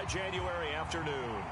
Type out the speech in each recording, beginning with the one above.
dry January afternoon.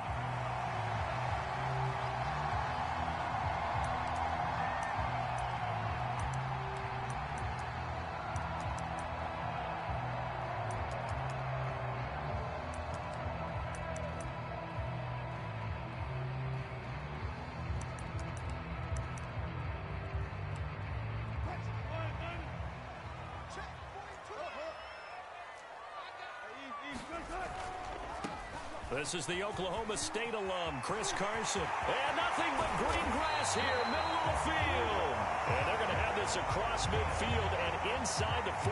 This is the Oklahoma State alum, Chris Carson. And nothing but green grass here, middle of the field. And they're going to have this across midfield and inside the 45.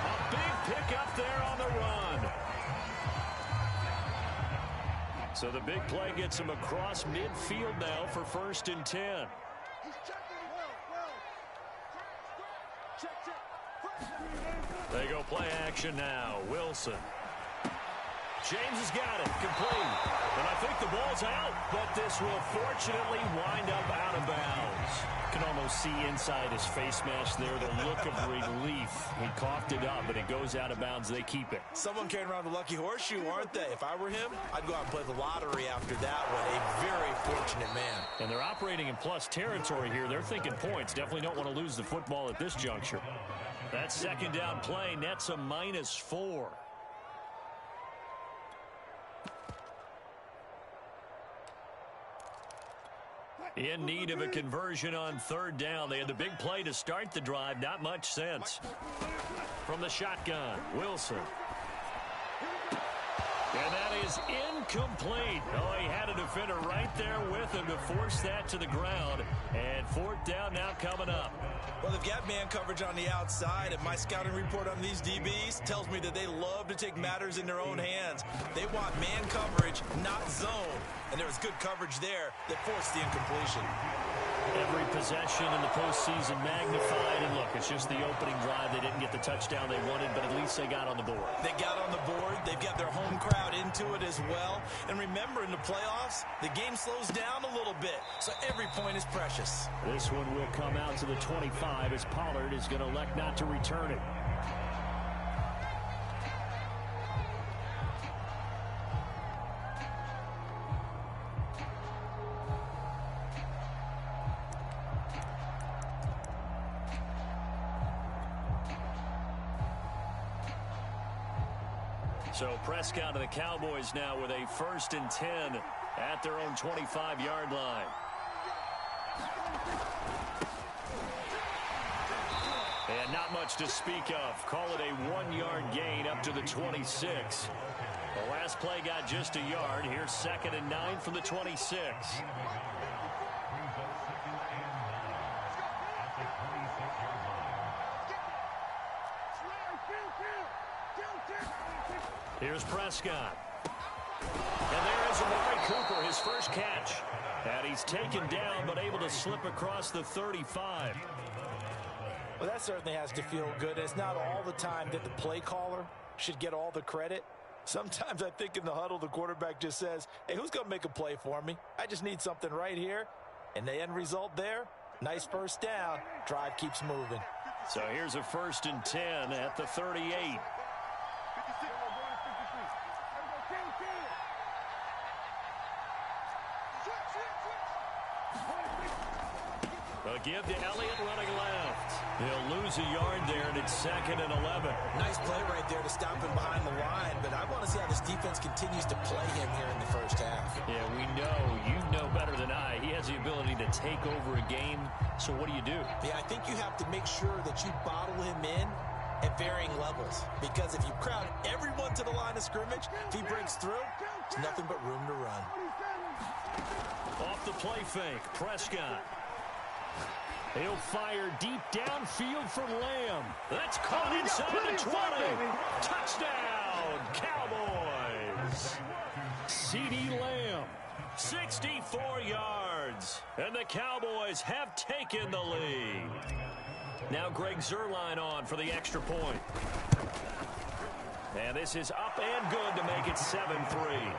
A big pickup there on the run. So the big play gets him across midfield now for 1st and 10. They go play action now. Wilson. James has got it, complete. And I think the ball's out, but this will fortunately wind up out of bounds. You can almost see inside his face mask there the look of relief. He coughed it up, but it goes out of bounds. They keep it. Someone carrying around the lucky horseshoe, aren't they? If I were him, I'd go out and play the lottery after that one. A very fortunate man. And they're operating in plus territory here. They're thinking points. Definitely don't want to lose the football at this juncture. That second down play nets a -4. In need of a conversion on 3rd down. They had the big play to start the drive. Not much sense. From the shotgun, Wilson. And that is incomplete. Oh, he had a defender right there with him to force that to the ground. And 4th down now coming up. Well, they've got man coverage on the outside, and my scouting report on these DBs tells me that they love to take matters in their own hands. They want man coverage, not zone. And there was good coverage there that forced the incompletion. Every possession in the postseason magnified. And look, it's just the opening drive. They didn't get the touchdown they wanted, but at least they got on the board. They got on the board. They've got their home crowd into it as well. And remember, in the playoffs, the game slows down a little bit. So every point is precious. This one will come out to the 25 as Pollard is going to elect not to return it. So Prescott and the Cowboys now with a 1st and 10 at their own 25-yard line. And not much to speak of. Call it a 1-yard gain up to the 26. The last play got just a yard. Here's 2nd and 9 from the 26. Here's Prescott. And there is Amari Cooper, his first catch. And he's taken down, but able to slip across the 35. Well, that certainly has to feel good. It's not all the time that the play caller should get all the credit. Sometimes I think in the huddle, the quarterback just says, hey, who's going to make a play for me? I just need something right here. And the end result there, nice 1st down. Drive keeps moving. So here's a 1st and 10 at the 38. A give to Elliott running left. He'll lose a yard there, and it's 2nd and 11. Nice play right there to stop him behind the line, but I want to see how this defense continues to play him here in the 1st half. Yeah, we know. You know better than I. He has the ability to take over a game, so what do you do? Yeah, I think you have to make sure that you bottle him in at varying levels, because if you crowd everyone to the line of scrimmage, if he breaks through, there's nothing but room to run. Off the play fake, Prescott. He'll fire deep downfield for Lamb. That's caught inside the 20. Touchdown, Cowboys. CeeDee Lamb, 64 yards. And the Cowboys have taken the lead. Now Greg Zuerlein on for the extra point. And this is up and good to make it 7-3.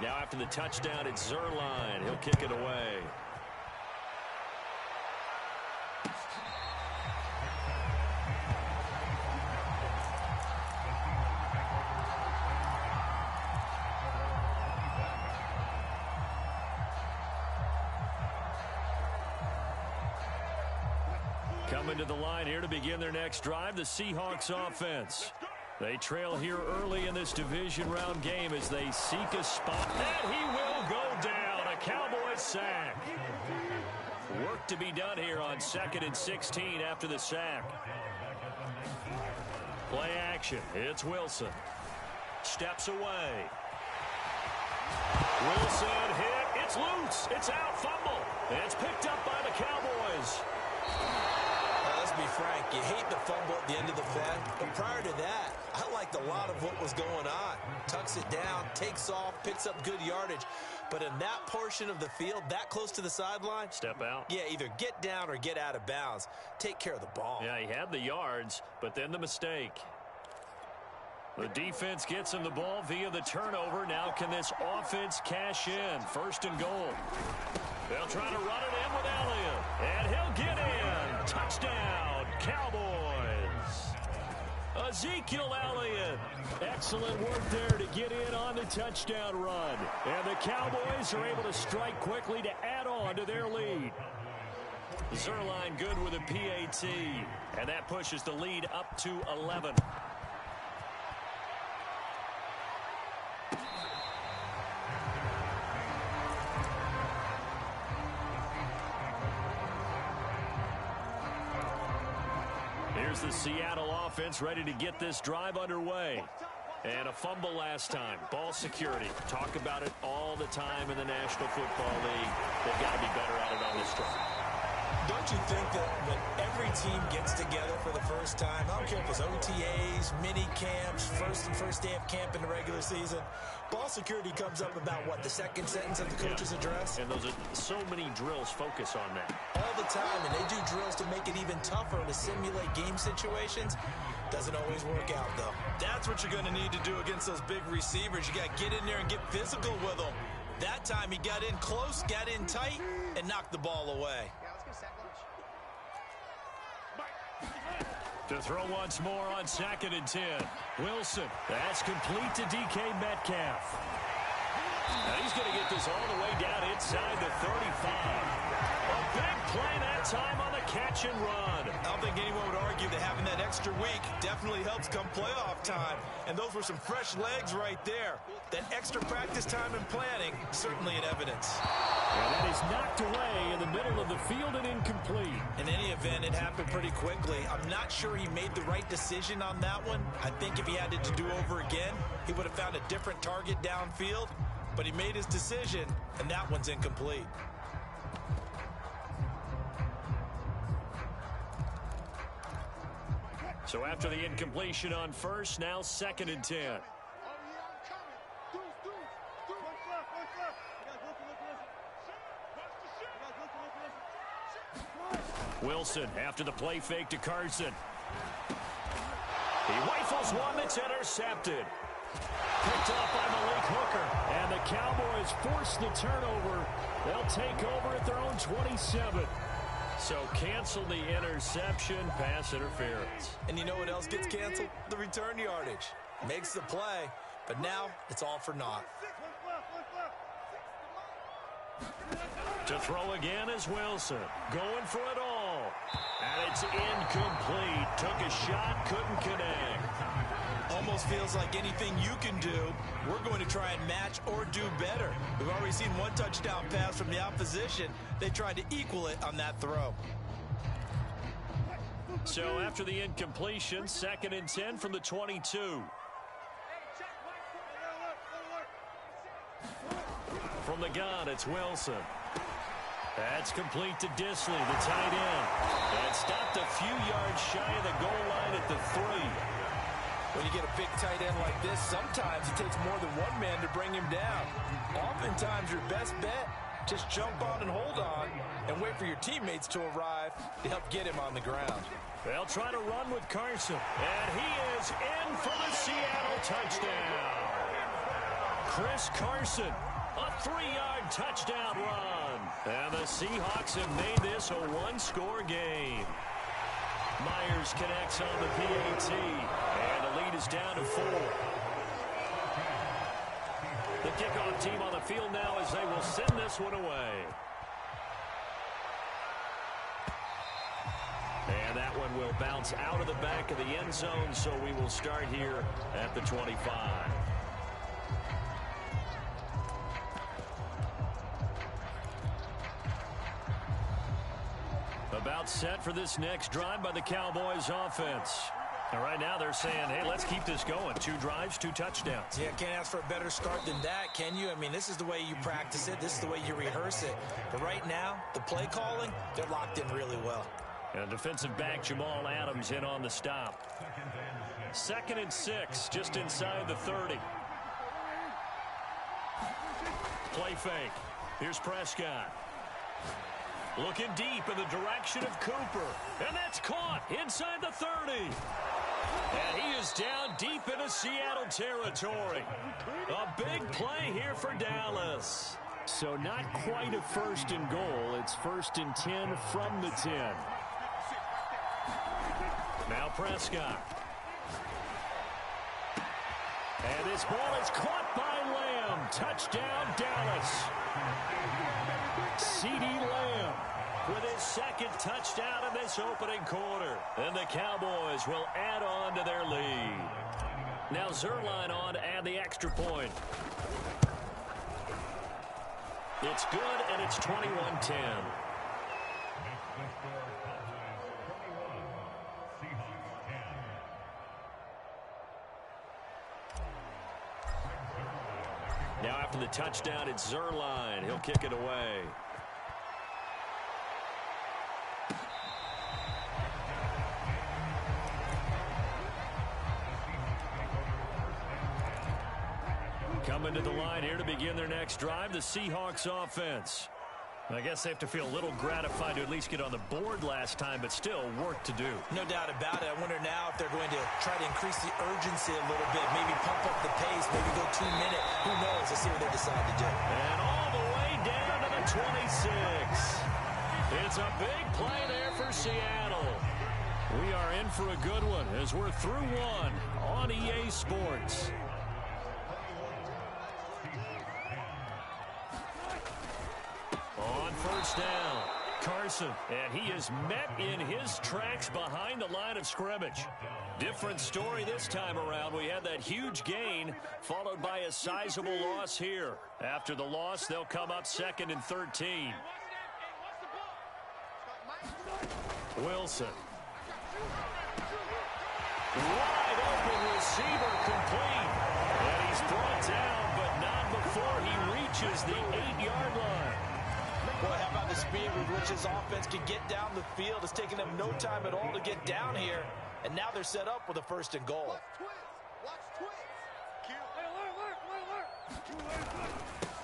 Now after the touchdown, it's Zuerlein. He'll kick it away. Coming to the line here to begin their next drive, the Seahawks offense. They trail here early in this division round game as they seek a spot. And he will go down. A Cowboys sack. Work to be done here on 2nd and 16 after the sack. Play action. It's Wilson. Steps away. Wilson hit. It's loose. It's out. Fumble. It's picked up by the Cowboys. Let's be frank, you hate the fumble at the end of the play, but prior to that, I liked a lot of what was going on. Tucks it down, takes off, picks up good yardage, but in that portion of the field, that close to the sideline, step out. Yeah, either get down or get out of bounds. Take care of the ball. Yeah, he had the yards, but then the mistake. The defense gets him the ball via the turnover. Now can this offense cash in? 1st and goal. They'll try to run it in with Elliott, and he'll get in. Touchdown, Cowboys. Ezekiel Elliott. Excellent work there to get in on the touchdown run. And the Cowboys are able to strike quickly to add on to their lead. Zerline good with a PAT, and that pushes the lead up to 11. Here's the Seattle offense ready to get this drive underway. And a fumble last time. Ball security. Talk about it all the time in the National Football League. They've got to be better at it on this drive. Don't you think that when every team gets together for the first time, I don't care if it's OTAs, mini camps, first day of camp in the regular season, ball security comes up about, what, the second sentence of the coach's address? And those are so many drills focus on that. All the time, and they do drills to make it even tougher to simulate game situations. Doesn't always work out, though. That's what you're going to need to do against those big receivers. You got to get in there and get physical with them. That time he got in close, got in tight, and knocked the ball away. To throw once more on 2nd and 10. Wilson. That's complete to DK Metcalf. Now he's going to get this all the way down inside the 35. A big play that time on the catch and run. I don't think anyone would argue that having that extra week definitely helps come playoff time. And those were some fresh legs right there. That extra practice time and planning, certainly in evidence. And that is knocked away in the middle of the field and incomplete. In any event, it happened pretty quickly. I'm not sure he made the right decision on that one. I think if he had it to do over again, he would have found a different target downfield. But he made his decision, and that one's incomplete. So after the incompletion on first, now 2nd and 10. Wilson after the play fake to Carson. He rifles one that's intercepted. Picked off by Malik Hooker. And the Cowboys force the turnover. They'll take over at their own 27. So cancel the interception, pass interference. And you know what else gets canceled? The return yardage. Makes the play, but now it's all for naught. To throw again is Wilson. Going for it all. And it's incomplete. Took a shot, couldn't connect. Almost feels like anything you can do, we're going to try and match or do better. We've already seen one touchdown pass from the opposition. They tried to equal it on that throw. So after the incompletion, 2nd and 10 from the 22. From the gun, it's Wilson. That's complete to Disley, the tight end. And stopped a few yards shy of the goal line at the 3. When you get a big tight end like this, sometimes it takes more than one man to bring him down. Oftentimes, your best bet, just jump on and hold on and wait for your teammates to arrive to help get him on the ground. They'll try to run with Carson. And he is in for the Seattle touchdown. Chris Carson, a 3-yard touchdown run. And the Seahawks have made this a one-score game. Myers connects on the PAT, and the lead is down to 4. The kickoff team on the field now as they will send this one away. And And that one will bounce out of the back of the end zone, so we will start here at the 25. About set for this next drive by the Cowboys offense. And right now they're saying, hey, let's keep this going. 2 drives, 2 touchdowns. Yeah, can't ask for a better start than that, can you? I mean, this is the way you practice it. This is the way you rehearse it. But right now, the play calling, they're locked in really well. And defensive back Jamal Adams in on the stop. 2nd and 6, just inside the 30. Play fake. Here's Prescott. Looking deep in the direction of Cooper. And that's caught inside the 30. And he is down deep into Seattle territory. A big play here for Dallas. So not quite a 1st and goal. It's 1st and 10 from the 10. Now Prescott. And this ball is caught by Lamb. Touchdown, Dallas. C.D. Lamb with his 2nd touchdown in this opening quarter. And the Cowboys will add on to their lead. Now Zerline on to add the extra point. It's good, and it's 21-10. Now after the touchdown, it's Zerline. He'll kick it away. Coming to the line here to begin their next drive, the Seahawks offense. I guess they have to feel a little gratified to at least get on the board last time, but still work to do. No doubt about it. I wonder now if they're going to try to increase the urgency a little bit, maybe pump up the pace, maybe go 2 minute. Who knows? Let's see what they decide to do. And all the way down to the 26. It's a big play there for Seattle. We are in for a good one as we're through one on EA Sports. On 1st down, Carson, and he is met in his tracks behind the line of scrimmage. Different story this time around. We had that huge gain followed by a sizable loss here. After the loss, they'll come up 2nd and 13. Wilson. Wide open receiver complete. And he's brought down, but not before he reaches the 8-yard line. Boy, how about the speed with which this offense can get down the field? It's taken them no time at all to get down here. And now they're set up with a 1st and goal.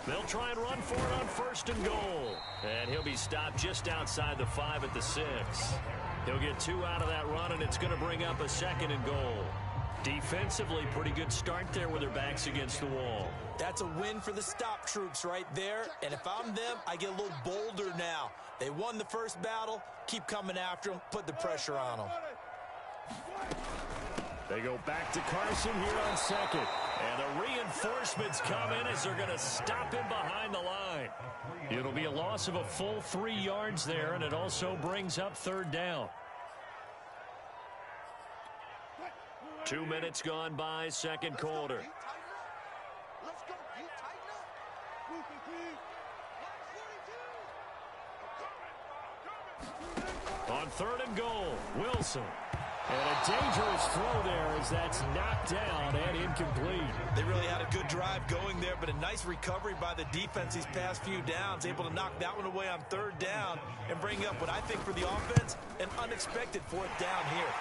They'll try and run for it on 1st and goal. And he'll be stopped just outside the 5 at the 6. He'll get 2 out of that run, and it's going to bring up a 2nd and goal. Defensively, pretty good start there with their backs against the wall. That's a win for the stop troops right there. And if I'm them, I get a little bolder now. They won the first battle. Keep coming after them. Put the pressure on them. They go back to Carson here on 2nd. And the reinforcements come in as they're going to stop him behind the line. It'll be a loss of a full 3 yards there, and it also brings up 3rd down. 2 minutes gone by, 2nd quarter. On 3rd and goal, Wilson. And a dangerous throw there as that's knocked down and incomplete. They really had a good drive going there, but a nice recovery by the defense these past few downs, able to knock that one away on 3rd down and bring up what I think for the offense, an unexpected 4th down here.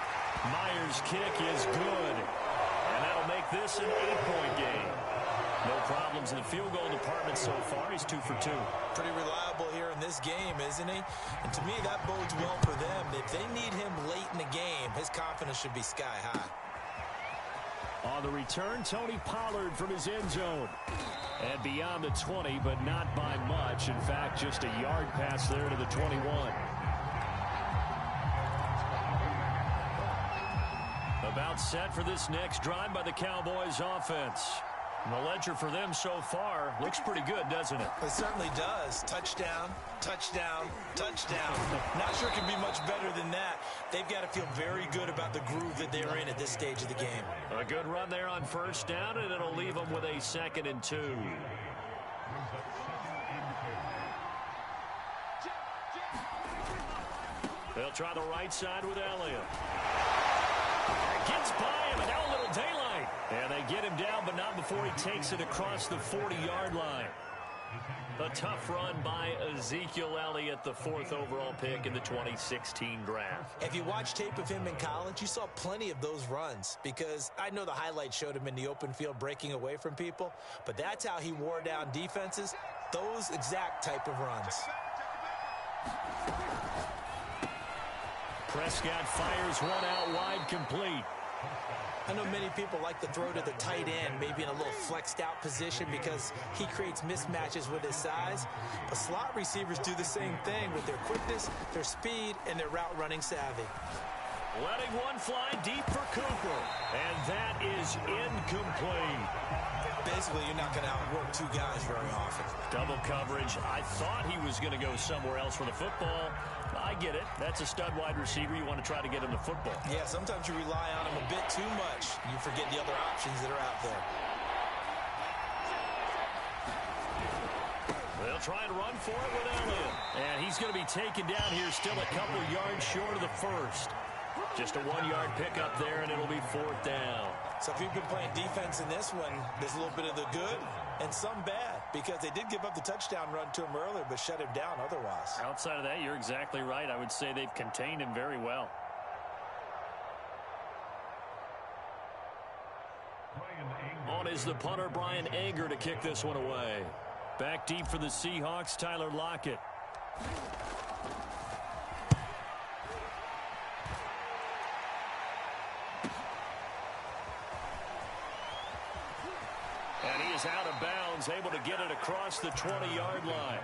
Myers' kick is good, and that'll make this an 8-point game. No problems in the field goal department so far. He's 2 for 2. Pretty reliable here in this game, isn't he? And to me, that bodes well for them. If they need him late in the game, his confidence should be sky high. On the return, Tony Pollard from his end zone. And beyond the 20, but not by much. In fact, just a yard pass there to the 21. About set for this next drive by the Cowboys offense. And the ledger for them so far looks pretty good, doesn't it? It certainly does. Touchdown, touchdown, touchdown. Not sure it can be much better than that. they've got to feel very good about the groove that they're in at this stage of the game. A good run there on first down, and it'll leave them with a 2nd and 2. They'll try the right side with Elliott. Gets by him, and now a little daylight. And they get him down, but not before he takes it across the 40-yard line. A tough run by Ezekiel Elliott, the 4th overall pick in the 2016 draft. If you watch tape of him in college, you saw plenty of those runs, because I know the highlights showed him in the open field breaking away from people, but that's how he wore down defenses, those exact type of runs. Prescott fires one out wide, complete. I know many people like to throw to the tight end, maybe in a little flexed out position because he creates mismatches with his size. But slot receivers do the same thing with their quickness, their speed, and their route running savvy. Letting one fly deep for Cooper. And that is incomplete. Basically, you're not going to outwork two guys very often. Double coverage. I thought he was going to go somewhere else with the football. I get it. That's a stud wide receiver. You want to try to get him the football. Yeah, sometimes you rely on him a bit too much. You forget the other options that are out there. They'll try and run for it with Elliott. And he's going to be taken down here, still a couple yards short of the first. Just a 1-yard pickup there, and it'll be 4th down. So if you've been playing defense in this one, there's a little bit of the good and some bad, because they did give up the touchdown run to him earlier, but shut him down otherwise. Outside of that, you're exactly right. I would say they've contained him very well. On is the punter, Brian Anger, to kick this one away. Back deep for the Seahawks, Tyler Lockett. And he is out of bounds, able to get it across the 20-yard line.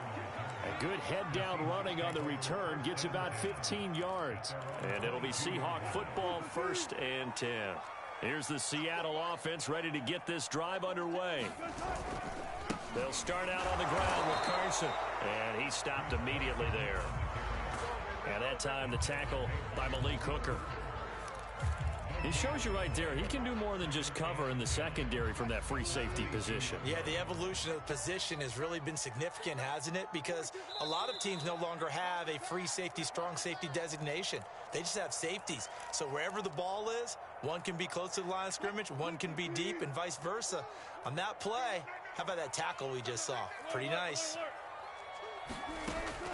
A good head-down running on the return, gets about 15 yards. And it'll be Seahawk football, 1st and 10. Here's the Seattle offense ready to get this drive underway. They'll start out on the ground with Carson. And he stopped immediately there. And that time the tackle by Malik Hooker. He shows you right there, he can do more than just cover in the secondary from that free safety position. Yeah, the evolution of the position has really been significant, hasn't it? Because a lot of teams no longer have a free safety, strong safety designation. They just have safeties. So wherever the ball is, one can be close to the line of scrimmage, one can be deep, and vice versa. On that play, how about that tackle we just saw? Pretty nice.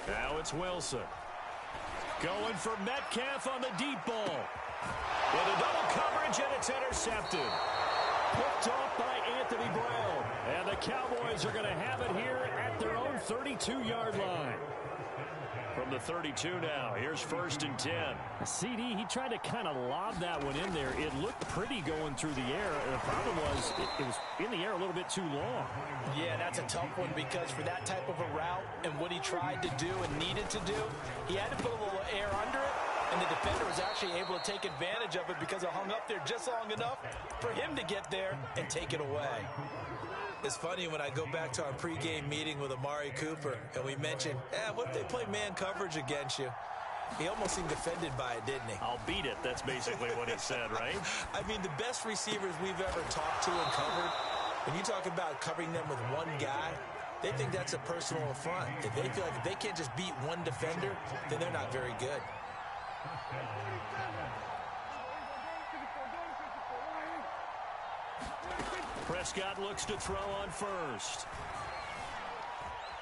Now it's Wilson. Going for Metcalf on the deep ball. With a double coverage, and it's intercepted. Picked off by Anthony Brown. And the Cowboys are going to have it here at their own 32-yard line. From the 32 now, here's 1st and 10. CD, he tried to kind of lob that one in there. It looked pretty going through the air. The problem was it was in the air a little bit too long. Yeah, that's a tough one, because for that type of a route and what he tried to do and needed to do, he had to put a little air under it. And the defender was actually able to take advantage of it because it hung up there just long enough for him to get there and take it away. It's funny when I go back to our pregame meeting with Amari Cooper and we mentioned, what if they play man coverage against you? He almost seemed offended by it, didn't he? I'll beat it. That's basically what he said, right? I mean, the best receivers we've ever talked to and covered, when you talk about covering them with one guy, they think that's a personal affront. If they feel like if they can't just beat one defender, then they're not very good. Prescott looks to throw on first.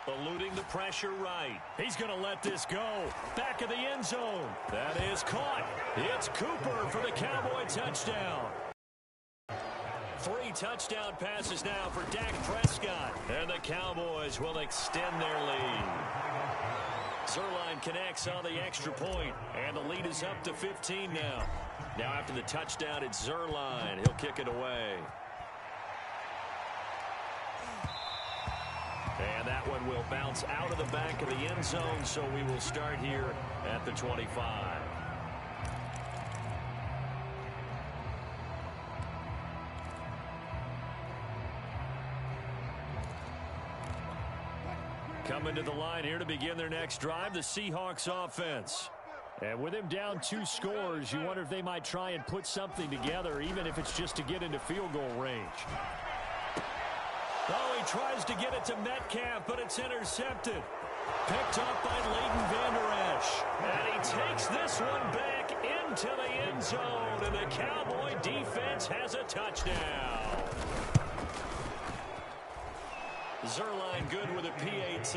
Eluding the pressure right. He's going to let this go. Back of the end zone. That is caught. It's Cooper for the Cowboy touchdown. 3 touchdown passes now for Dak Prescott. And the Cowboys will extend their lead. Zerline connects on the extra point, and the lead is up to 15 now. Now after the touchdown, it's Zerline. He'll kick it away. And that one will bounce out of the back of the end zone, so we will start here at the 25. Coming to the line here to begin their next drive, the Seahawks offense. And with him down 2 scores, you wonder if they might try and put something together, even if it's just to get into field goal range. Oh, he tries to get it to Metcalf, but it's intercepted. Picked up by Leighton Vander Esch. And he takes this one back into the end zone, and the Cowboy defense has a touchdown. Zerline good with a PAT.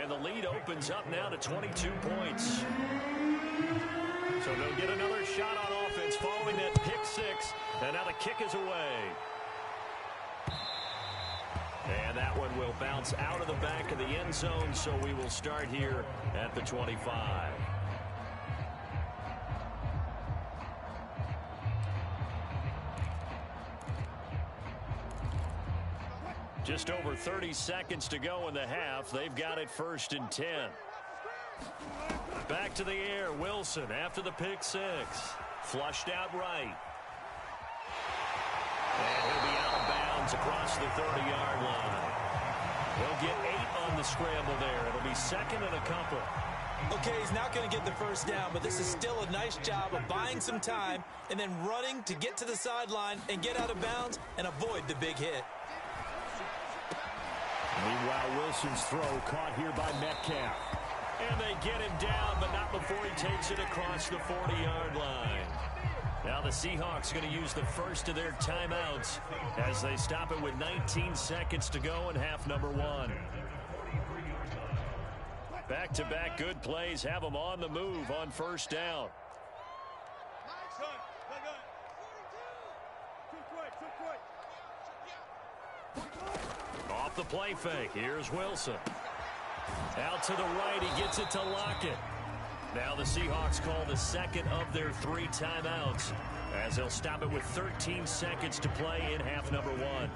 And the lead opens up now to 22 points. So they'll get another shot on offense following that pick 6. And now the kick is away. And that one will bounce out of the back of the end zone, so we will start here at the 25. Just over 30 seconds to go in the half. They've got it 1st and 10. Back to the air. Wilson after the pick 6. Flushed out right. And he'll be out of bounds across the 30-yard line. He'll get 8 on the scramble there. It'll be 2nd and a couple. Okay, he's not going to get the first down, but this is still a nice job of buying some time and then running to get to the sideline and get out of bounds and avoid the big hit. Meanwhile, Wilson's throw caught here by Metcalf. And they get him down, but not before he takes it across the 40-yard line. Now the Seahawks going to use the first of their timeouts as they stop it with 19 seconds to go in half number 1. Back-to-back good plays have them on the move on 1st down. Off the play fake. Here's Wilson. Out to the right. He gets it to Lockett. Now the Seahawks call the 2nd of their 3 timeouts as they'll stop it with 13 seconds to play in half number 1.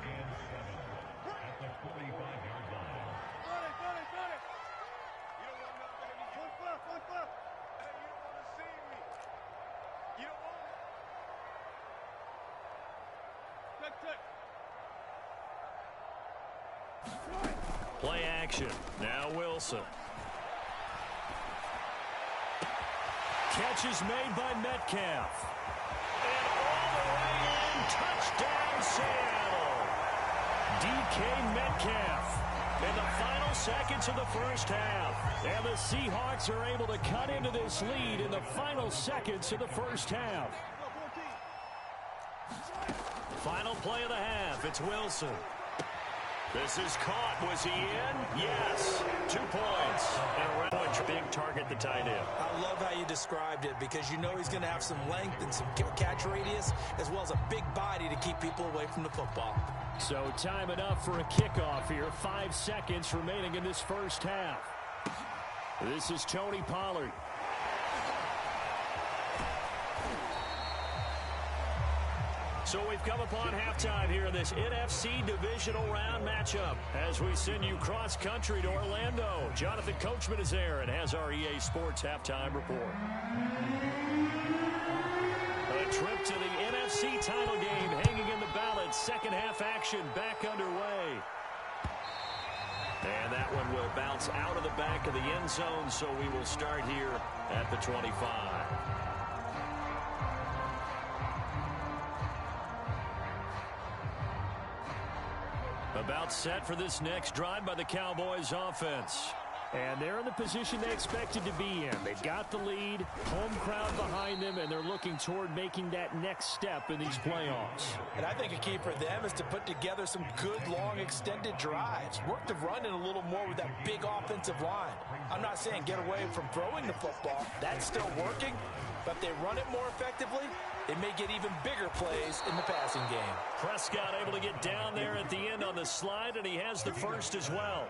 Play action. Now Wilson. Catch is made by Metcalf. And all the way in. Touchdown, Seattle. DK Metcalf. In the final seconds of the first half. And the Seahawks are able to cut into this lead in the final seconds of the first half. Final play of the half. It's Wilson. This is caught. Was he in? Yes. 2 points. And a big target, the tight end. I love how you described it because you know he's going to have some length and some catch radius as well as a big body to keep people away from the football. So time enough for a kickoff here. 5 seconds remaining in this first half. This is Tony Pollard. So we've come upon halftime here in this NFC divisional round matchup as we send you cross-country to Orlando. Jonathan Coachman is there and has our EA Sports halftime report. A trip to the NFC title game hanging in the balance. Second half action back underway. And that one will bounce out of the back of the end zone, so we will start here at the 25. About set for this next drive by the Cowboys offense. And they're in the position they expected to be in. They've got the lead, home crowd behind them, and they're looking toward making that next step in these playoffs. And I think a key for them is to put together some good, long, extended drives. Work the run in a little more with that big offensive line. I'm not saying get away from throwing the football. That's still working. But if they run it more effectively, they may get even bigger plays in the passing game. Prescott able to get down there at the end on the slide, and he has the first as well.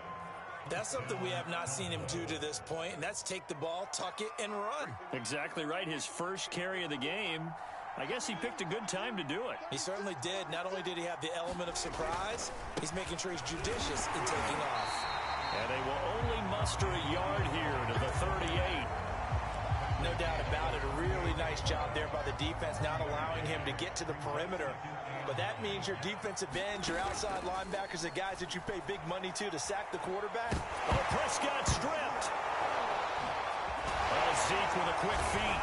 That's something we have not seen him do to this point, and that's take the ball, tuck it, and run. Exactly right. His first carry of the game. I guess he picked a good time to do it. He certainly did. Not only did he have the element of surprise, he's making sure he's judicious in taking off. And they will only muster a yard here to the 38. No doubt about it. A really nice job there by the defense, not allowing him to get to the perimeter. But that means your defensive ends, your outside linebackers, the guys that you pay big money to sack the quarterback. Oh, Prescott stripped. Zeke with a quick feed.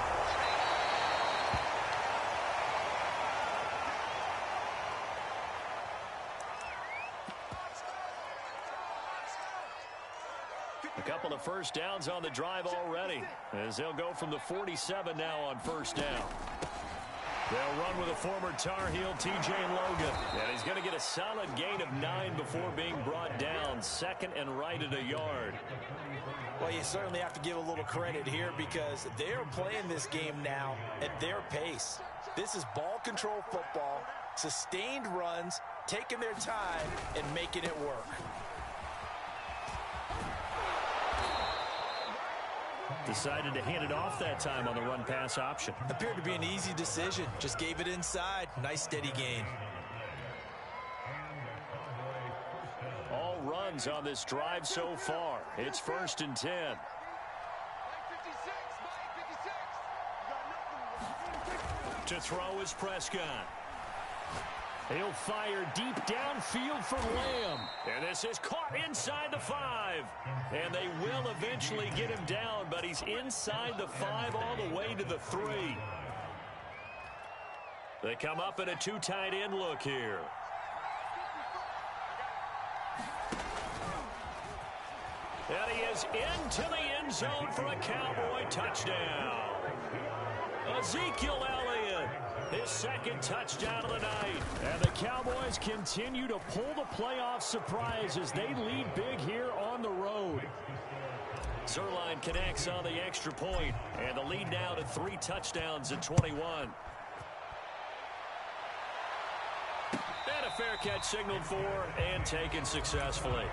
A couple of first downs on the drive already, as they'll go from the 47 now on first down. They'll run with a former Tar Heel, T.J. Logan. And he's going to get a solid gain of 9 before being brought down. Second and right at a yard. Well, you certainly have to give a little credit here because they're playing this game now at their pace. This is ball control football, sustained runs, taking their time, and making it work. Decided to hand it off that time on the run-pass option. Appeared to be an easy decision. Just gave it inside. Nice steady gain. All runs on this drive so far. It's 1st and 10. To throw is Prescott. He'll fire deep downfield for Lamb. And this is caught inside the 5. And they will eventually get him down, but he's inside the 5 all the way to the 3. They come up in a 2 tight end look here. And he is into the end zone for a Cowboy touchdown. Ezekiel Elliott, his second touchdown of the night. And the Cowboys continue to pull the playoff surprise as they lead big here on the road. Zerline connects on the extra point, and the lead now to 3 touchdowns at 21. And a fair catch signaled for and taken successfully.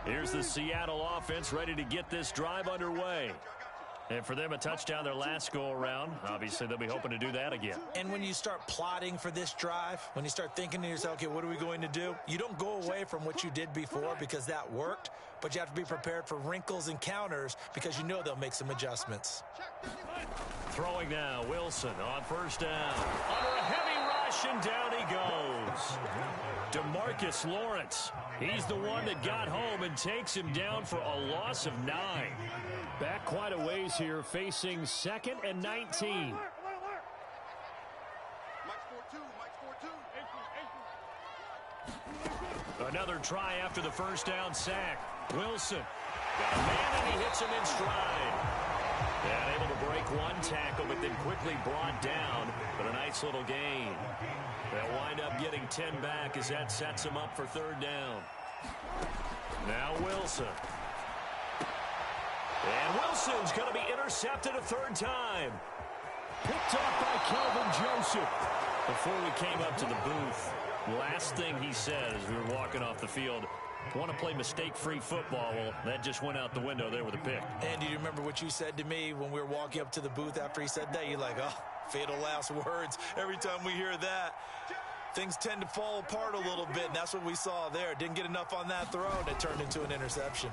Here's the Seattle offense ready to get this drive underway. And for them, a touchdown their last go-around. Obviously, they'll be hoping to do that again. And when you start plotting for this drive, when you start thinking to yourself, okay, what are we going to do? You don't go away from what you did before because that worked, but you have to be prepared for wrinkles and counters because you know they'll make some adjustments. Throwing now, Wilson on first down. Under a heavy rush, and down he goes. DeMarcus Lawrence. He's the one that got home and takes him down for a loss of 9. Back quite a ways here, facing 2nd and 19. Another try after the first down sack. Wilson got a man, and he hits him in stride. And able to break one tackle, but then quickly brought down. But a nice little gain. They'll wind up getting 10 back as that sets them up for 3rd down. Now Wilson. And Wilson's going to be intercepted a 3rd time. Picked up by Kelvin Joseph. Before we came up to the booth, last thing he said as we were walking off the field, want to play mistake-free football. Well, that just went out the window there with a pick. And do you remember what you said to me when we were walking up to the booth after he said that? You're like, oh, fatal last words. Every time we hear that, things tend to fall apart a little bit, and that's what we saw there. Didn't get enough on that throw, and it turned into an interception.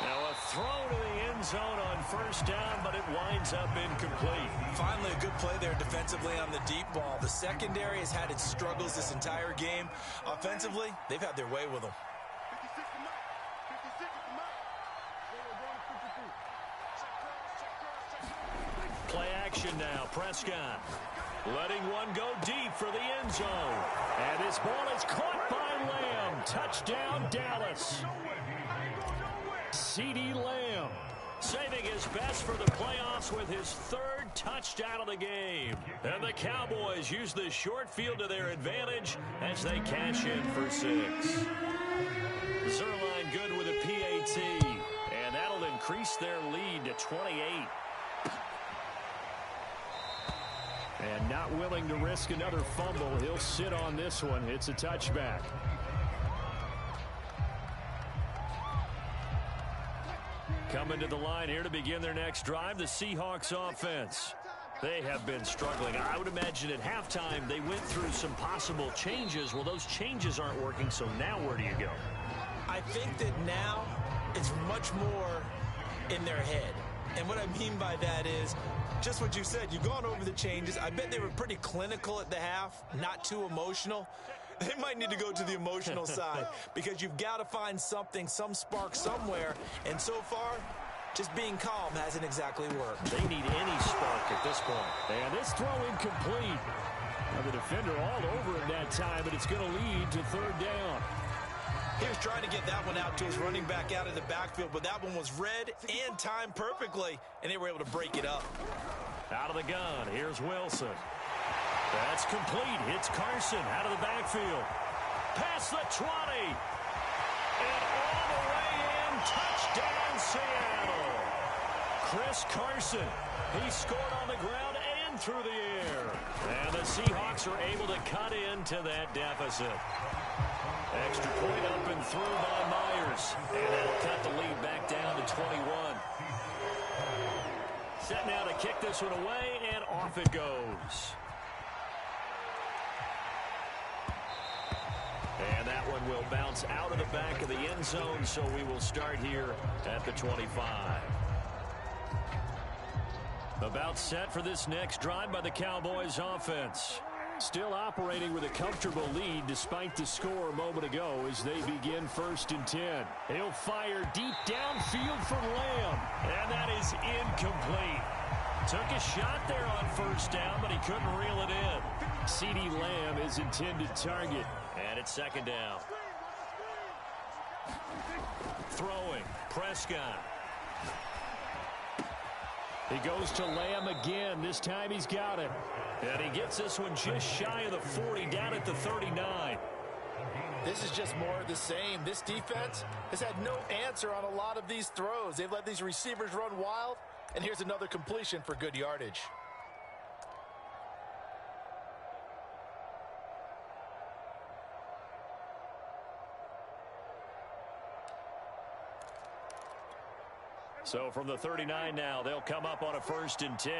Now a throw to the end zone on first down, but it winds up incomplete. Finally, a good play there defensively on the deep ball. The secondary has had its struggles this entire game. Offensively, they've had their way with them. Play action now. Prescott letting one go deep for the end zone. And this ball is caught by Lamb. Touchdown, Dallas. CeeDee Lamb saving his best for the playoffs with his 3rd touchdown of the game. And the Cowboys use the short field to their advantage as they cash in for 6. Zerline good with a PAT. And that'll increase their lead to 28. And not willing to risk another fumble. He'll sit on this one. It's a touchback. Coming to the line here to begin their next drive, the Seahawks offense. They have been struggling. I would imagine at halftime they went through some possible changes. Well, those changes aren't working, so now where do you go? I think that now it's much more in their head. And what I mean by that is just what you said. You've gone over the changes. I bet they were pretty clinical at the half, not too emotional. They might need to go to the emotional side because you've got to find something, some spark somewhere. And so far, just being calm hasn't exactly worked. They need any spark at this point. And this throw incomplete. Now the defender all over him that time, but it's going to lead to third down. He was trying to get that one out to his running back out of the backfield, but that one was read and timed perfectly, and they were able to break it up. Out of the gun, here's Wilson. That's complete. Hits Carson out of the backfield. Past the 20. And all the way in. Touchdown, Seattle. Chris Carson. He scored on the ground and through the air. And the Seahawks are able to cut into that deficit. Extra point up and through by Myers. And that'll cut the lead back down to 21. Set now to kick this one away, and off it goes. And that one will bounce out of the back of the end zone, so we will start here at the 25. About set for this next drive by the Cowboys offense. Still operating with a comfortable lead despite the score a moment ago as they begin 1st and 10. He'll fire deep downfield for Lamb, and that is incomplete. Took a shot there on 1st down, but he couldn't reel it in. CeeDee Lamb is intended target. And it's 2nd down. Throwing. Prescott. He goes to Lamb again. This time he's got it. And he gets this one just shy of the 40, down at the 39. This is just more of the same. This defense has had no answer on a lot of these throws. They've let these receivers run wild. And here's another completion for good yardage. So from the 39 now, they'll come up on a 1st and 10.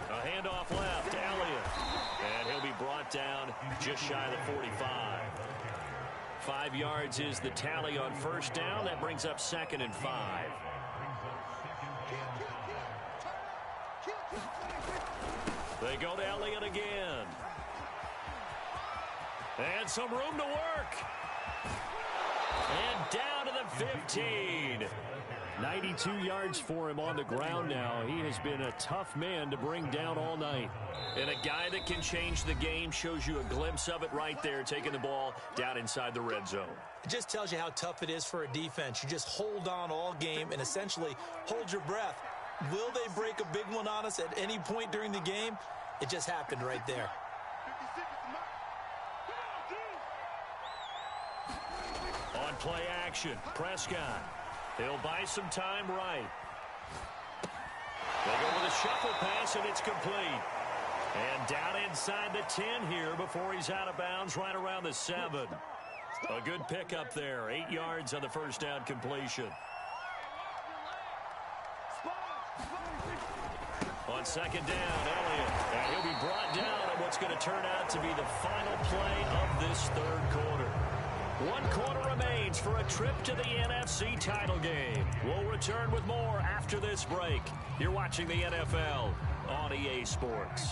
A handoff left, Elliott. And he'll be brought down just shy of the 45. 5 yards is the tally on 1st down. That brings up 2nd and 5. They go to Elliott again. And some room to work. And down to the 15. 92 yards for him on the ground now. He has been a tough man to bring down all night. And a guy that can change the game, shows you a glimpse of it right there, taking the ball down inside the red zone. It just tells you how tough it is for a defense. You just hold on all game and essentially hold your breath. Will they break a big one on us at any point during the game? It just happened right there. On play action, Prescott. He'll buy some time right. They go with a shuffle pass, and it's complete. And down inside the 10 here before he's out of bounds, right around the 7. A good pickup there. 8 yards on the 1st down completion. On 2nd down, Elliott. And he'll be brought down on what's going to turn out to be the final play of this 3rd quarter. 1 quarter remains for a trip to the NFC title game. We'll return with more after this break. You're watching the NFL on EA Sports.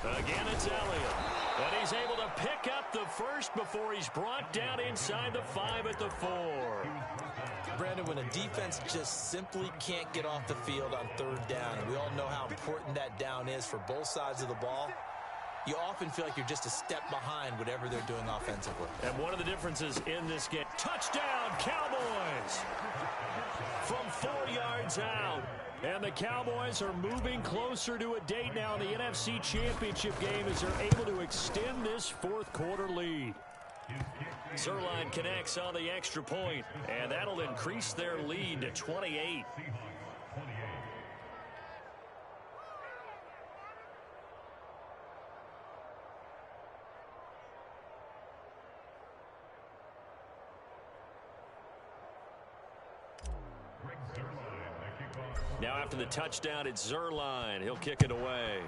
Again, it's Elliott. And he's able to pick up the 1st before he's brought down inside the 5 at the 4. Brandon, when a defense just simply can't get off the field on 3rd down, and we all know how important that down is for both sides of the ball, you often feel like you're just a step behind whatever they're doing offensively. And one of the differences in this game, touchdown Cowboys from 4 yards out. And the Cowboys are moving closer to a date now in the NFC Championship game as they're able to extend this 4th quarter lead. Zerline connects on the extra point, and that'll increase their lead to 28. Now after the touchdown, it's Zerline. He'll kick it away.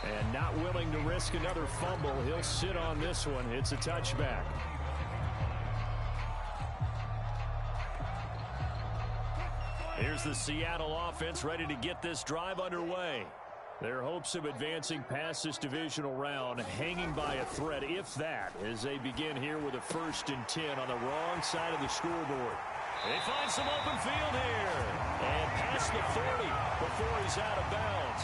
And not willing to risk another fumble. He'll sit on this one. It's a touchback. Here's the Seattle offense ready to get this drive underway. Their hopes of advancing past this divisional round hanging by a thread, if that, as they begin here with a 1st and 10 on the wrong side of the scoreboard. They find some open field here. And past the 40 before he's out of bounds.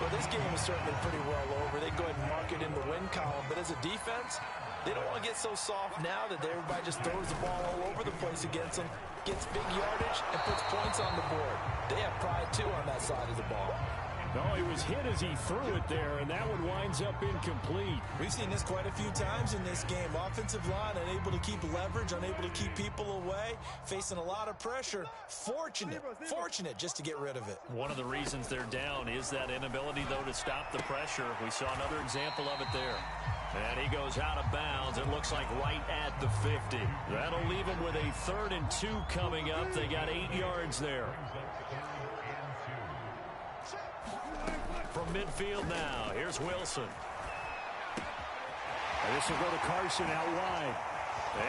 Well, this game is certainly pretty well over. They go ahead and mark it in the win column. But as a defense, they don't want to get so soft now that everybody just throws the ball all over the place against them, gets big yardage, and puts points on the board. They have pride, too, on that side of the ball. No, he was hit as he threw it there, and that one winds up incomplete. We've seen this quite a few times in this game. Offensive line unable to keep leverage, unable to keep people away, facing a lot of pressure. Fortunate just to get rid of it. One of the reasons they're down is that inability, though, to stop the pressure. We saw another example of it there. And he goes out of bounds. It looks like right at the 50. That'll leave him with a 3rd and 2 coming up. They got 8 yards there. From midfield now, here's Wilson. And this will go to Carson out wide.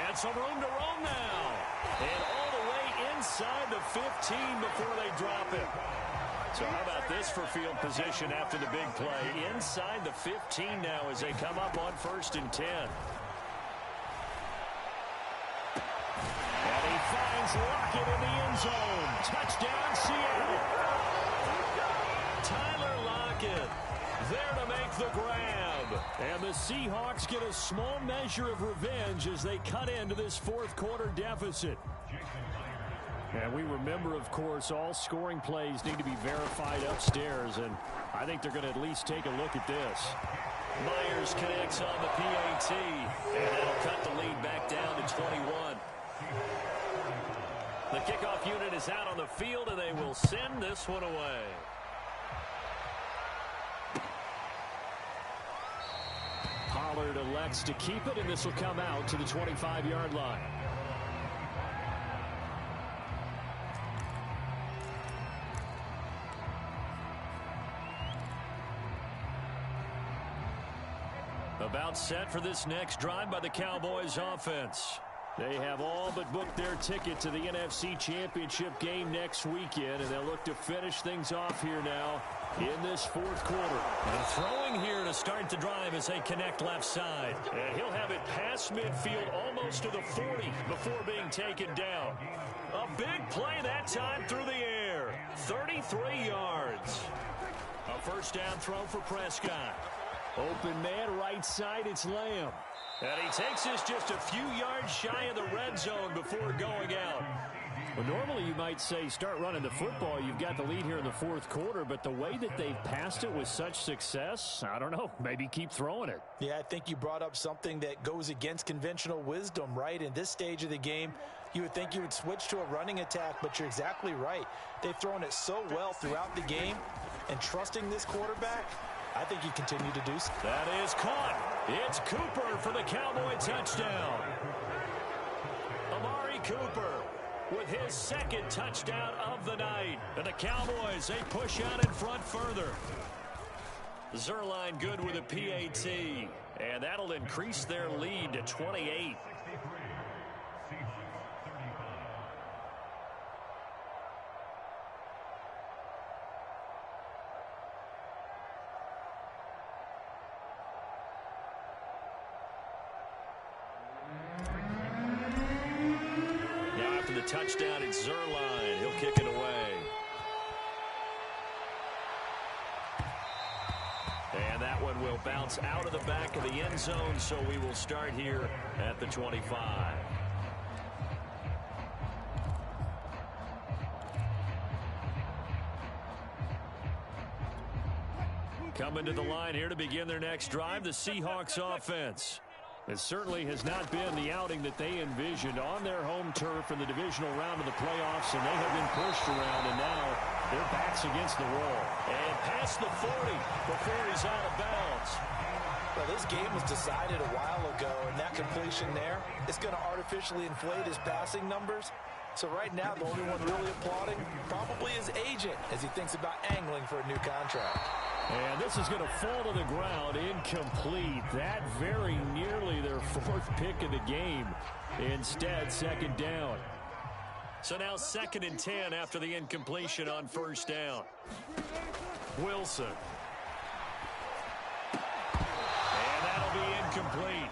And some room to roam now. And all the way inside the 15 before they drop it. So how about this for field position after the big play? Inside the 15 now as they come up on 1st and 10. And he finds Lockett in the end zone. Touchdown, Seattle. Tyler Lockett there to make the grab. And the Seahawks get a small measure of revenge as they cut into this 4th quarter deficit. And we remember, of course, all scoring plays need to be verified upstairs, and I think they're going to at least take a look at this. Myers connects on the PAT, and that'll cut the lead back down to 21. The kickoff unit is out on the field, and they will send this one away. Pollard elects to keep it, and this will come out to the 25-yard line. About set for this next drive by the Cowboys offense. They have all but booked their ticket to the NFC Championship game next weekend, and they'll look to finish things off here now in this 4th quarter. And throwing here to start the drive as they connect left side. And he'll have it past midfield almost to the 40 before being taken down. A big play that time through the air. 33 yards. A 1st down throw for Prescott. Open man, right side, it's Lamb. And he takes this just a few yards shy of the red zone before going out. Well, normally you might say start running the football. You've got the lead here in the 4th quarter, but the way that they've passed it with such success, I don't know, maybe keep throwing it. Yeah, I think you brought up something that goes against conventional wisdom, right? In this stage of the game, you would think you would switch to a running attack, but you're exactly right. They've thrown it so well throughout the game, and trusting this quarterback, I think you continue to do so. That is caught. It's Cooper for the Cowboy touchdown. Amari Cooper with his 2nd touchdown of the night. And the Cowboys, they push out in front further. Zerline good with a PAT. And that'll increase their lead to 28. Touchdown, it's Zerline. He'll kick it away. And that one will bounce out of the back of the end zone, so we will start here at the 25. Coming to the line here to begin their next drive, the Seahawks offense. It certainly has not been the outing that they envisioned on their home turf in the divisional round of the playoffs, and they have been pushed around, and now their backs against the wall. And past the 40 before he's out of bounds. Well, this game was decided a while ago, and that completion there is going to artificially inflate his passing numbers. So right now, the only one really applauding probably his agent as he thinks about angling for a new contract. And this is going to fall to the ground, incomplete. That very nearly their fourth pick of the game. Instead, second down. So now 2nd and 10 after the incompletion on first down. Wilson. And that'll be incomplete.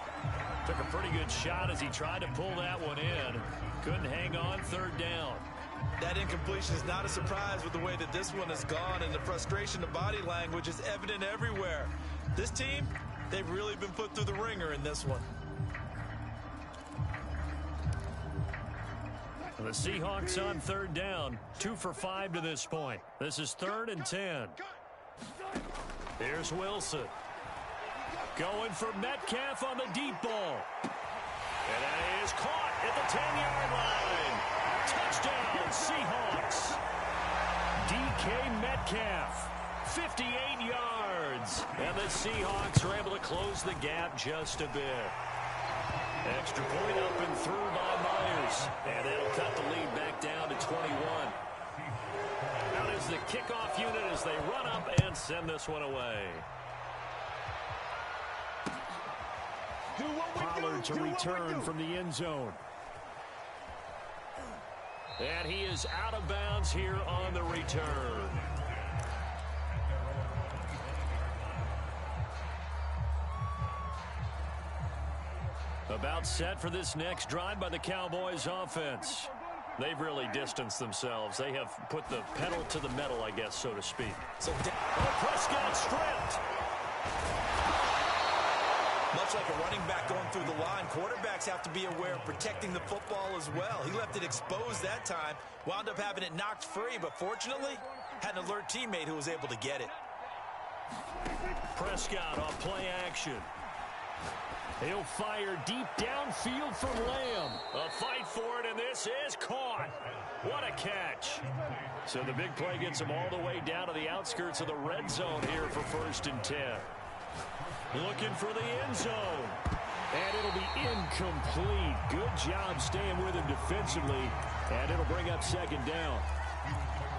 Took a pretty good shot as he tried to pull that one in. Couldn't hang on, 3rd down. That incompletion is not a surprise with the way that this one has gone, and the frustration of body language is evident everywhere. This team, they've really been put through the ringer in this one. The Seahawks on 3rd down, 2 for 5 to this point. This is 3rd and 10. Here's Wilson. Going for Metcalf on the deep ball. And that is caught at the 10-yard line. Touchdown, Seahawks. DK Metcalf, 58 yards. And the Seahawks are able to close the gap just a bit. Extra point up and through by Myers. And that'll cut the lead back down to 21. Out is the kickoff unit as they run up and send this one away. Pollard to return from the end zone. And he is out of bounds here on the return. About set for this next drive by the Cowboys offense. They've really distanced themselves. They have put the pedal to the metal, I guess, so to speak. So Prescott stripped. Much like a running back going through the line, quarterbacks have to be aware of protecting the football as well. He left it exposed that time, wound up having it knocked free, but fortunately, had an alert teammate who was able to get it. Prescott off play action. He'll fire deep downfield from Lamb. A fight for it, and this is caught. What a catch. So the big play gets him all the way down to the outskirts of the red zone here for 1st and 10. Looking for the end zone. And it'll be incomplete. Good job staying with him defensively. And it'll bring up 2nd down.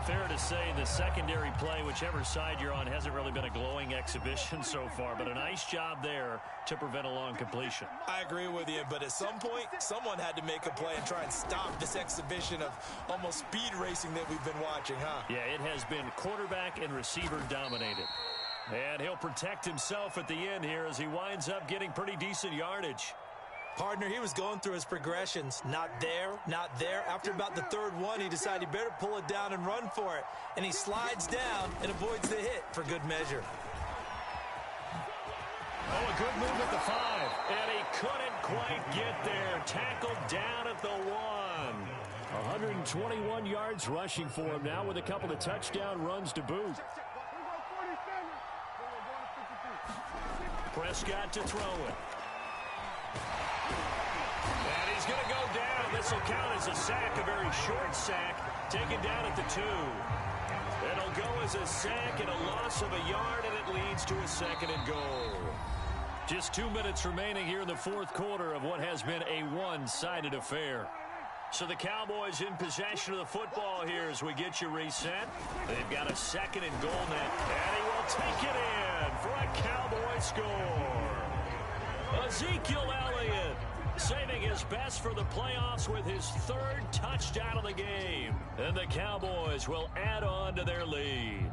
Fair to say the secondary play, whichever side you're on, hasn't really been a glowing exhibition so far, but a nice job there to prevent a long completion. I agree with you, but at some point, someone had to make a play and try and stop this exhibition of almost speed racing that we've been watching, huh? Yeah, it has been quarterback and receiver dominated. And he'll protect himself at the end here as he winds up getting pretty decent yardage. Partner, he was going through his progressions. Not there, not there. After about the 3rd one, he decided he better pull it down and run for it. And he slides down and avoids the hit for good measure. Oh, a good move at the 5. And he couldn't quite get there. Tackled down at the 1. 121 yards rushing for him now with a couple of touchdown runs to boot. Prescott to throw it. And he's going to go down. This will count as a sack, a very short sack, taken down at the 2. It'll go as a sack and a loss of a yard, and it leads to a 2nd and goal. Just 2 minutes remaining here in the 4th quarter of what has been a one-sided affair. So the Cowboys in possession of the football here as we get you reset. They've got a 2nd and goal net, and he will take it in for a Cowboy score. Ezekiel Elliott saving his best for the playoffs with his 3rd touchdown of the game. And the Cowboys will add on to their lead.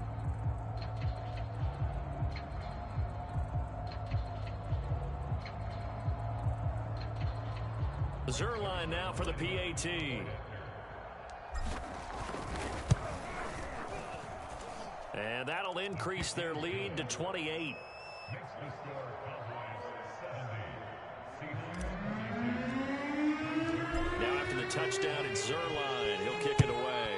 Zerline now for the PAT. And that'll increase their lead to 28. Now after the touchdown, it's Zerline. He'll kick it away.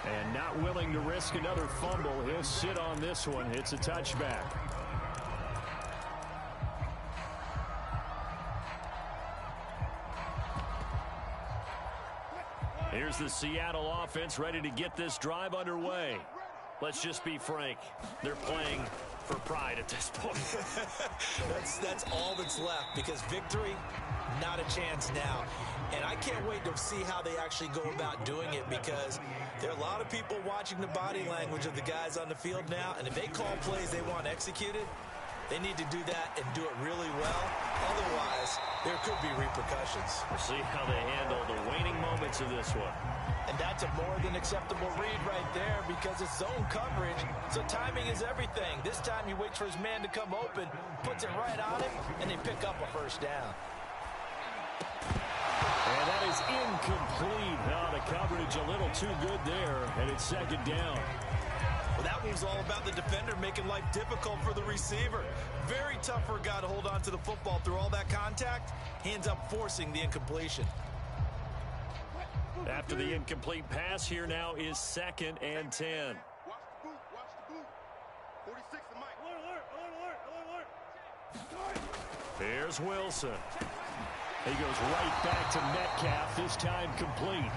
And not willing to risk another fumble. He'll sit on this one. It's a touchback. Here's the Seattle offense ready to get this drive underway. Let's just be frank. They're playing for pride at this point. That's all that's left, because victory, not a chance now. And I can't wait to see how they actually go about doing it, because there are a lot of people watching the body language of the guys on the field now, and if they call plays they want executed, they need to do that and do it really well. Otherwise, there could be repercussions. We'll see how they handle the waning moments of this one. And that's a more than acceptable read right there, because it's zone coverage, so timing is everything. This time he waits for his man to come open, puts it right on him, and they pick up a first down. And that is incomplete. Now the coverage a little too good there, and it's second down. Well, that move's all about the defender making life difficult for the receiver. Very tough for a guy to hold on to the football through all that contact. He ends up forcing the incompletion. After the incomplete pass, here now is 2nd and 10. Watch the boot. 46 to Mike. Alert. Here's Wilson. He goes right back to Metcalf, this time complete.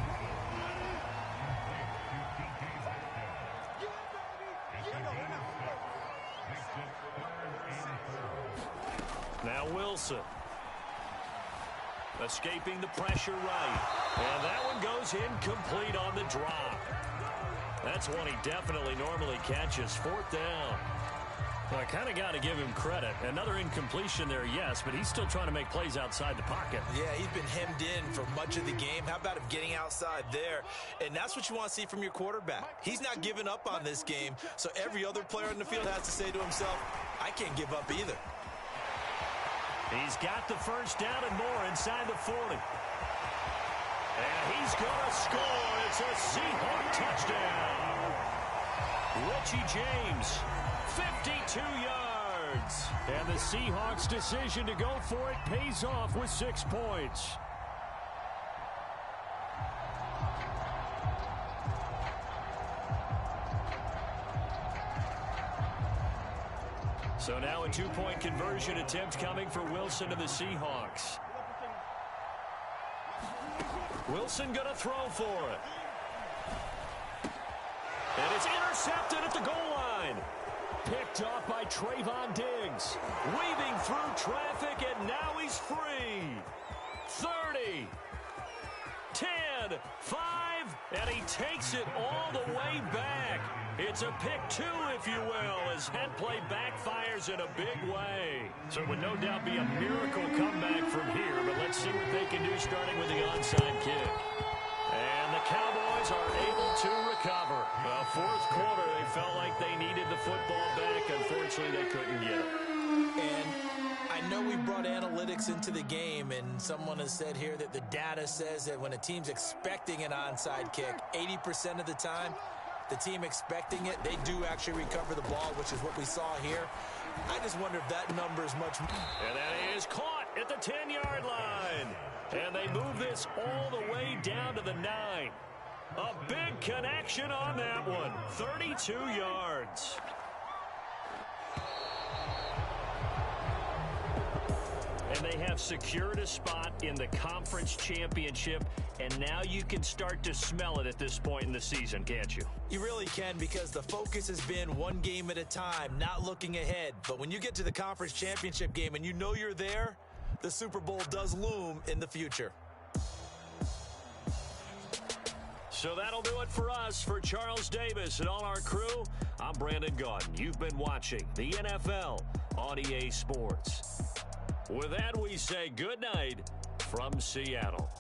Now Wilson. Escaping the pressure right. And that one goes incomplete on the drop. That's one he definitely normally catches. 4th down. Well, I kind of got to give him credit. Another incompletion there, yes, but he's still trying to make plays outside the pocket. Yeah, he's been hemmed in for much of the game. How about him getting outside there? And that's what you want to see from your quarterback. He's not giving up on this game, so every other player in the field has to say to himself, I can't give up either. He's got the first down and more inside the 40. And he's going to score. It's a Seahawk touchdown. Richie James, 52 yards. And the Seahawks' decision to go for it pays off with 6 points. So now a 2-point conversion attempt coming for Wilson and the Seahawks. Wilson going to throw for it. And it's intercepted at the goal line. Picked off by Trayvon Diggs. Weaving through traffic, and now he's free. 30. 10. 5. And he takes it all the way back. It's a pick 2, if you will, as head play backfires in a big way. So it would no doubt be a miracle comeback from here, but let's see what they can do starting with the onside kick. And the Cowboys are able to recover. Well, 4th quarter, they felt like they needed the football back. Unfortunately, they couldn't get it. And I know we brought analytics into the game, and someone has said here that the data says that when a team's expecting an onside kick, 80% of the time, the team expecting it, they do actually recover the ball, which is what we saw here. I just wonder if that number is much more. And that is caught at the 10-yard line. And they move this all the way down to the 9. A big connection on that one. 32 yards. And they have secured a spot in the conference championship, and now you can start to smell it at this point in the season, can't you? You really can, because the focus has been one game at a time, not looking ahead. But when you get to the conference championship game and you know you're there, the Super Bowl does loom in the future. So that'll do it for us. For Charles Davis and all our crew, I'm Brandon Gaudin. You've been watching the NFL on EA Sports. With that, we say good night from Seattle.